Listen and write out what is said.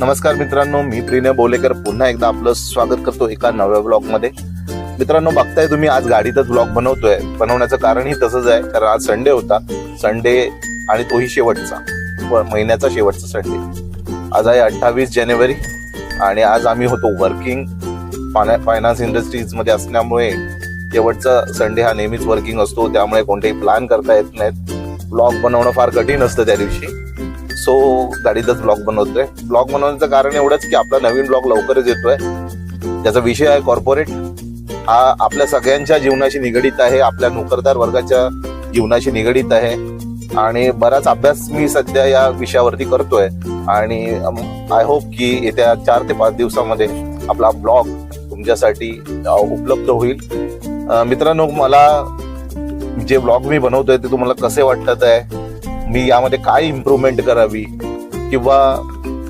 नमस्कार मित्रांनो, मी प्रिनय बोलेकर पुन्हा एकदा आपलं स्वागत करतो एका नव्या ब्लॉग मध्ये. मित्रांनो, बघताय तुम्ही आज गाडीतच ब्लॉग बनवतोय. बनवण्याचं कारणही तसंच आहे, कारण आज संडे होता. संडे आणि तोही शेवटचा, महिन्याचा शेवटचा संडे. आज आहे 28 जानेवारी आणि आज आम्ही होतो वर्किंग. फायनान्स इंडस्ट्रीज मध्ये असल्यामुळे शेवटचा संडे हा नेहमीच वर्किंग असतो, त्यामुळे कोणतेही प्लॅन करता येत नाहीत. ब्लॉग बनवणं फार कठीण असतं त्या दिवशी. सो गाडीतच ब्लॉग बनवतोय. ब्लॉग बनवण्याचं कारण एवढंच की आपला नवीन ब्लॉग लवकरच येतोय. त्याचा विषय आहे कॉर्पोरेट. हा आपल्या सगळ्यांच्या जीवनाशी निगडीत आहे, आपल्या नोकरदार वर्गाच्या जीवनाशी निगडीत आहे आणि बराच अभ्यास मी सध्या या विषयावरती करतोय आणि आय होप की येत्या 4 ते 5 दिवसामध्ये आपला ब्लॉग तुमच्यासाठी उपलब्ध होईल. मित्रांनो, मला जे ब्लॉग मी बनवतोय ते तुम्हाला कसे वाटत आहे, मी यामध्ये काय इम्प्रूव्हमेंट करावी किंवा